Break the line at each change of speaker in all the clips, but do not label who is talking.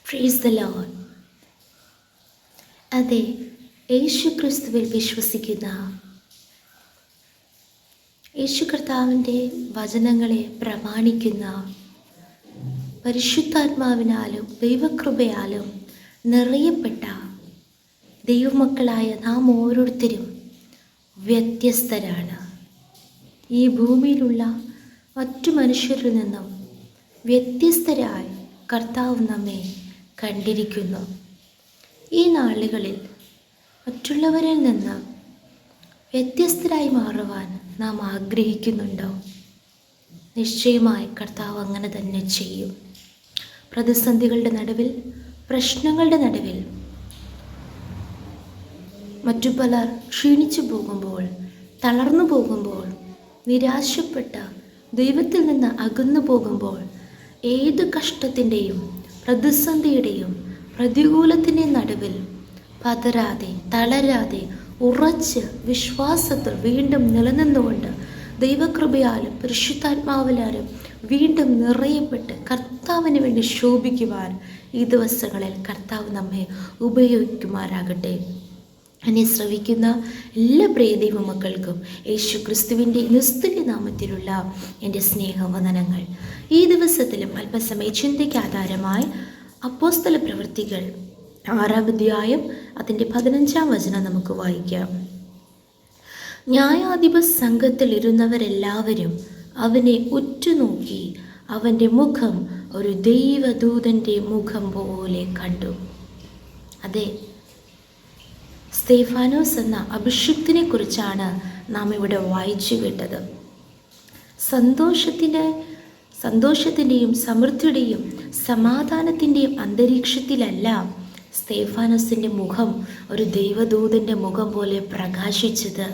Praise the Lord. അതെ, യേശു ക്രിസ്തുവിൽ വിശ്വസിക്കുന്ന, യേശു കർത്താവിൻ്റെ വചനങ്ങളെ പ്രമാണിക്കുന്ന, പരിശുദ്ധാത്മാവിനാലും ദൈവകൃപയാലും നിറയപ്പെട്ട ദൈവമക്കളായ നാം ഓരോരുത്തരും വ്യത്യസ്തരാണ്. ഈ ഭൂമിയിലുള്ള മറ്റു മനുഷ്യരിൽ നിന്നും വ്യത്യസ്തരായി കർത്താവ് നമ്മെ കണ്ടിരിക്കുന്നു. ഈ നാളുകളിൽ മറ്റുള്ളവരിൽ നിന്ന് വ്യത്യസ്തരായി മാറുവാൻ നാം ആഗ്രഹിക്കുന്നുണ്ടോ? നിശ്ചയമായി കർത്താവ് അങ്ങനെ തന്നെ ചെയ്യും. പ്രതിസന്ധികളുടെ നടുവിൽ, പ്രശ്നങ്ങളുടെ നടുവിൽ മറ്റു പലർ ക്ഷീണിച്ചു പോകുമ്പോൾ, തളർന്നു പോകുമ്പോൾ, നിരാശപ്പെട്ട ദൈവത്തിൽ നിന്ന് അകന്നു പോകുമ്പോൾ, ഏത് കഷ്ടത്തിൻ്റെയും പ്രതിസന്ധിയുടെയും പ്രതികൂലത്തിൻ്റെയും നടുവിൽ പതരാതെ, തളരാതെ, ഉറച്ച് വിശ്വാസത്തിൽ വീണ്ടും നിലനിന്നുകൊണ്ട് ദൈവകൃപയാലും പരിശുദ്ധാത്മാവിലാലും വീണ്ടും നിറയപ്പെട്ട് കർത്താവിന് വേണ്ടി ശോഭിക്കുവാൻ ഈ ദിവസങ്ങളിൽ കർത്താവ് നമ്മെ ഉപയോഗിക്കുമാറാകട്ടെ. എന്നെ ശ്രവിക്കുന്ന എല്ലാ പ്രിയ ദൈവമക്കൾക്കും യേശു ക്രിസ്തുവിൻ്റെ നിസ്തുല്യ നാമത്തിലുള്ള എൻ്റെ സ്നേഹവന്ദനങ്ങൾ. ഈ ദിവസത്തിലും അല്പസമയ ചിന്തയ്ക്ക് ആധാരമായി അപ്പോസ്തല പ്രവൃത്തികൾ 6-ാം അധ്യായം അതിൻ്റെ 15-ാം വചനം നമുക്ക് വായിക്കാം. ന്യായാധിപ സംഘത്തിൽ ഇരുന്നവരെല്ലാവരും അവനെ ഉറ്റുനോക്കി അവൻ്റെ മുഖം ഒരു ദൈവദൂതൻ്റെ മുഖം പോലെ കണ്ടു. അതെ, സ്തേഫാനോസ് എന്ന അഭിഷിക്തനെ കുറിച്ചാണ് നാം ഇവിടെ വായിച്ചു കേട്ടത്. സന്തോഷത്തിൻ്റെയും സമൃദ്ധിയുടെയും സമാധാനത്തിൻ്റെയും അന്തരീക്ഷത്തിലല്ല സ്തേഫാനോസിൻ്റെ മുഖം ഒരു ദൈവദൂതൻ്റെ മുഖം പോലെ പ്രകാശിച്ചത്.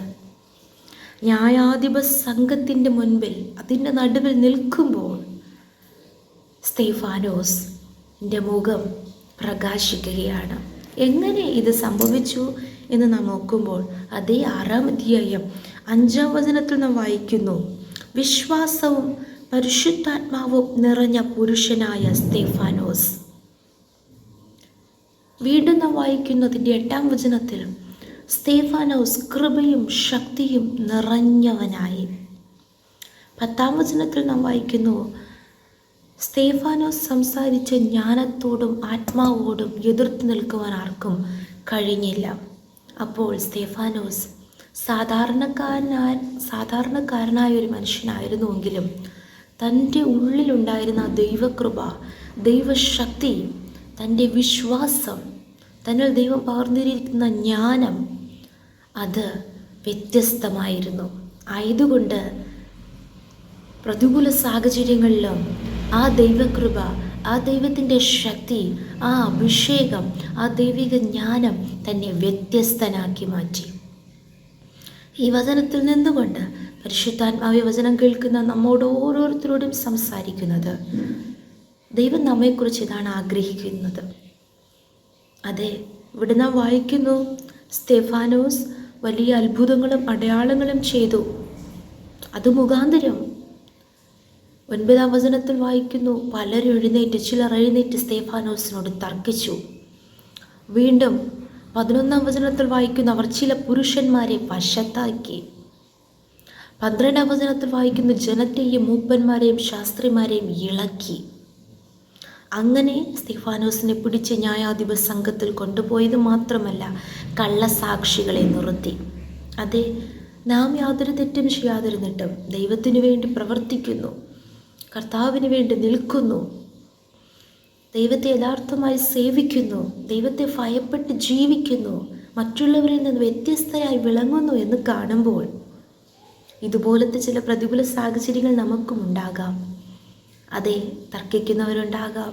ന്യായാധിപ സംഘത്തിൻ്റെ മുൻപിൽ, അതിൻ്റെ നടുവിൽ നിൽക്കുമ്പോൾ സ്തേഫാനോസിൻ്റെ മുഖം പ്രകാശിക്കുകയാണ്. എങ്ങനെ ഇത് സംഭവിച്ചു എന്ന് നാം നോക്കുമ്പോൾ അതേ 6-ാം അധ്യായം 5-ാം വചനത്തിൽ നാം വായിക്കുന്നു, വിശ്വാസവും പരിശുദ്ധാത്മാവും നിറഞ്ഞ പുരുഷനായ സ്തേഫാനോസ്. വീണ്ടും നാം വായിക്കുന്നതിൻ്റെ 8-ാം വചനത്തിൽ സ്തേഫാനോസ് കൃപയും ശക്തിയും നിറഞ്ഞവനായി. 10-ാം വചനത്തിൽ നാം വായിക്കുന്നു, സ്തേഫാനോസ് സംസാരിച്ച ജ്ഞാനത്തോടും ആത്മാവോടും എതിർത്ത് നിൽക്കുവാൻ ആർക്കും കഴിഞ്ഞില്ല. അപ്പോൾ സ്തേഫാനോസ് സാധാരണക്കാരനായ ഒരു മനുഷ്യനായിരുന്നുവെങ്കിലും തൻ്റെ ഉള്ളിലുണ്ടായിരുന്ന ദൈവകൃപ, ദൈവശക്തി, തൻ്റെ വിശ്വാസം, തന്നിൽ ദൈവം പകർന്നിരിക്കുന്ന ജ്ഞാനം, അത് വ്യത്യസ്തമായിരുന്നു. ആയതുകൊണ്ട് പ്രതികൂല സാഹചര്യങ്ങളിലും ആ ദൈവകൃപ, ആ ദൈവത്തിൻ്റെ ശക്തി, ആ അഭിഷേകം, ആ ദൈവിക ജ്ഞാനം തന്നെ വ്യത്യസ്തനാക്കി മാറ്റി. ഈ വചനത്തിൽ നിന്നുകൊണ്ട് പരിശുദ്ധാത്മാവിന്റെ വചനം കേൾക്കുന്ന നമ്മോട് ഓരോരുത്തരോടും സംസാരിക്കുന്നത്, ദൈവം നമ്മെക്കുറിച്ച് ഇതാണ് ആഗ്രഹിക്കുന്നത്. അതെ, ഇവിടെ നാം വായിക്കുന്നു, സ്തേഫാനോസ് വലിയ അത്ഭുതങ്ങളും അടയാളങ്ങളും ചെയ്തു. അത് മുഖാന്തരം 9-ാം വചനത്തിൽ വായിക്കുന്നു, ചിലർ എഴുന്നേറ്റ് സ്തേഫാനോസിനോട് തർക്കിച്ചു. വീണ്ടും 11-ാം വചനത്തിൽ വായിക്കുന്നു, അവർ ചില പുരുഷന്മാരെ വശത്താക്കി. 12-ാം വചനത്തിൽ വായിക്കുന്നു, ജനത്തെയും മൂപ്പന്മാരെയും ശാസ്ത്രിമാരെയും ഇളക്കി. അങ്ങനെ സ്തേഫാനോസിനെ പിടിച്ച് ന്യായാധിപ സംഘത്തിൽ കൊണ്ടുപോയത് മാത്രമല്ല, കള്ളസാക്ഷികളെ നിർത്തി. അതെ, നാം യാതൊരു തെറ്റും ചെയ്യാതിരുന്നിട്ടും ദൈവത്തിനു വേണ്ടി പ്രവർത്തിക്കുന്നു, കർത്താവിന് വേണ്ടി നിൽക്കുന്നു, ദൈവത്തെ യഥാർത്ഥമായി സേവിക്കുന്നു, ദൈവത്തെ ഭയപ്പെട്ട് ജീവിക്കുന്നു, മറ്റുള്ളവരിൽ നിന്ന് വ്യത്യസ്തരായി വിളങ്ങുന്നു എന്ന് കാണുമ്പോൾ ഇതുപോലത്തെ ചില പ്രതികൂല സാഹചര്യങ്ങൾ നമുക്കും ഉണ്ടാകാം. അതെ, തർക്കിക്കുന്നവരുണ്ടാകാം,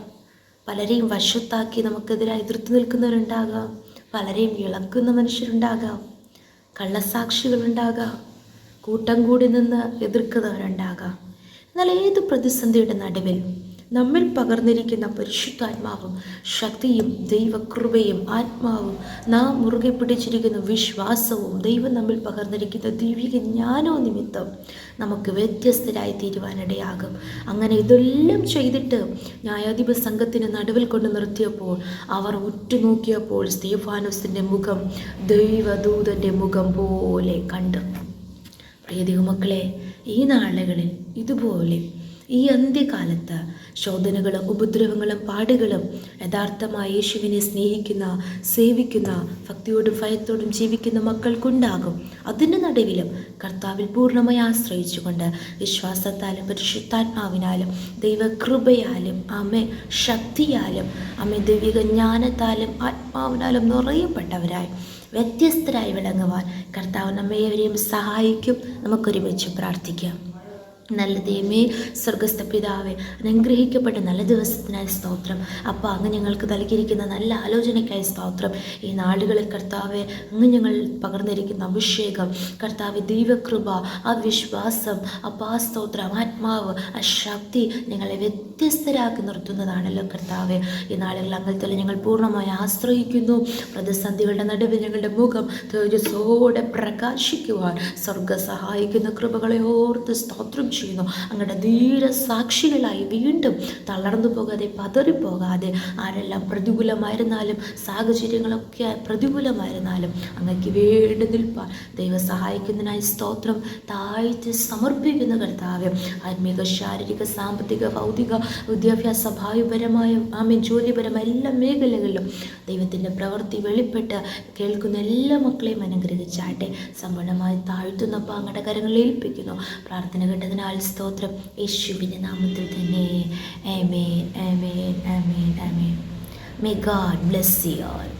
പലരെയും വശത്താക്കി നമുക്കെതിരായി എതിർത്ത് നിൽക്കുന്നവരുണ്ടാകാം, പലരെയും ഇളക്കുന്ന മനുഷ്യരുണ്ടാകാം, കള്ളസാക്ഷികളുണ്ടാകാം, കൂട്ടം കൂടി നിന്ന് എതിർക്കുന്നവരുണ്ടാകാം. എന്നാൽ ഏത് പ്രതിസന്ധിയുടെ നടുവിൽ നമ്മിൽ പകർന്നിരിക്കുന്ന പരിശുദ്ധാത്മാവും ശക്തിയും ദൈവകൃപയും ആത്മാവും നാം മുറുകെ പിടിച്ചിരിക്കുന്ന വിശ്വാസവും ദൈവം നമ്മിൽ പകർന്നിരിക്കുന്ന ദൈവിക ജ്ഞാനവും നിമിത്തം നമുക്ക് വ്യത്യസ്തരായി തീരുവാനിടയാകും. അങ്ങനെ ഇതെല്ലാം ചെയ്തിട്ട് ന്യായാധിപ സംഘത്തിന് നടുവിൽ കൊണ്ട് നിർത്തിയപ്പോൾ അവർ ഉറ്റുനോക്കിയപ്പോൾ സ്തേഫാനോസിൻ്റെ മുഖം ദൈവദൂതൻ്റെ മുഖം പോലെ കണ്ടു. പ്രിയ ദൈവമക്കളെ, ഈ നാളുകളിൽ ഇതുപോലെ ഈ അന്ത്യകാലത്ത് ശോധനകളും ഉപദ്രവങ്ങളും പാടുകളും യഥാർത്ഥമായി യേശുവിനെ സ്നേഹിക്കുന്ന, സേവിക്കുന്ന, ഭക്തിയോടും ഭയത്തോടും ജീവിക്കുന്ന മക്കൾക്കുണ്ടാകും. അതിൻ്റെ നടുവിലും കർത്താവിൽ പൂർണ്ണമായി ആശ്രയിച്ചുകൊണ്ട് വിശ്വാസത്താലും പരിശുദ്ധാത്മാവിനാലും ദൈവകൃപയാലും ശക്തിയാലും ദൈവിക ജ്ഞാനത്താലും ആത്മാവിനാലും നിറയപ്പെട്ടവരായി വ്യത്യസ്തരായി വിളങ്ങുവാൻ കർത്താവ് നമ്മേവരെയും സഹായിക്കും. നമുക്കൊരുമിച്ച് പ്രാർത്ഥിക്കാം. നല്ല ദൈവമേ, സ്വർഗസ്ഥ പിതാവേ, അനുഗ്രഹിക്കപ്പെട്ട നല്ല ദിവസത്തിനായി സ്തോത്രം. അപ്പോൾ അങ്ങ് ഞങ്ങൾക്ക് നൽകിയിരിക്കുന്ന നല്ല ആലോചനയ്ക്കായി സ്തോത്രം. ഈ നാളുകളിൽ കർത്താവെ, അങ്ങ് ഞങ്ങൾ പകർന്നിരിക്കുന്ന അഭിഷേകം, കർത്താവ് ദൈവകൃപ, ആ വിശ്വാസം, ആ സ്തോത്രം, ആത്മാവ്, ആ ശക്തി ഞങ്ങളെ വ്യത്യസ്തരാക്കി നിർത്തുന്നതാണല്ലോ കർത്താവെ. ഈ നാളുകളിൽ അങ്ങനത്തെ ഞങ്ങൾ പൂർണ്ണമായി ആശ്രയിക്കുന്നു. പ്രതിസന്ധികളുടെ നടുവിൽ ഞങ്ങളുടെ മുഖം തേജസ്സോടെ പ്രകാശിക്കുവാൻ സ്വർഗ സഹായിക്കുന്ന കൃപകളെ ഓർത്ത് സ്തോത്രം ചെയ്യുന്നു. അങ്ങയുടെ ധീര സാക്ഷികളായി വീണ്ടും തളർന്നു പോകാതെ, പതറിപ്പോകാതെ, ആരെല്ലാം പ്രതികൂലമായിരുന്നാലും സാഹചര്യങ്ങളൊക്കെ പ്രതികൂലമായിരുന്നാലും അങ്ങക്ക് വേണ്ടി നിൽപ്പാൻ ദൈവം സഹായിക്കുന്നതിനായി സ്തോത്രം. താഴ്ത്തി സമർപ്പിക്കുന്ന കർത്താവ്, ആത്മീക, ശാരീരിക, സാമ്പത്തിക, ഭൗതിക, വിദ്യാഭ്യാസ, ഭാവിപരമായ ജോലിപരമായ എല്ലാ മേഖലകളിലും ദൈവത്തിൻ്റെ പ്രവൃത്തി വെളിപ്പെട്ട് കേൾക്കുന്ന എല്ലാ മക്കളെയും അനുഗ്രഹിച്ചാട്ടെ. സമ്പൂർണ്ണമായി താഴ്ത്തുന്നപ്പോൾ അങ്ങയുടെ കരങ്ങളിൽ ഏൽപ്പിക്കുന്നു. പ്രാർത്ഥന കേട്ടതിനാൽ സ്തോത്രം. യേശുവിൻ്റെ നാമത്തിൽ തന്നെ. ആമേൻ, ആമേൻ, ആമേൻ, ആമേൻ. May God bless you all.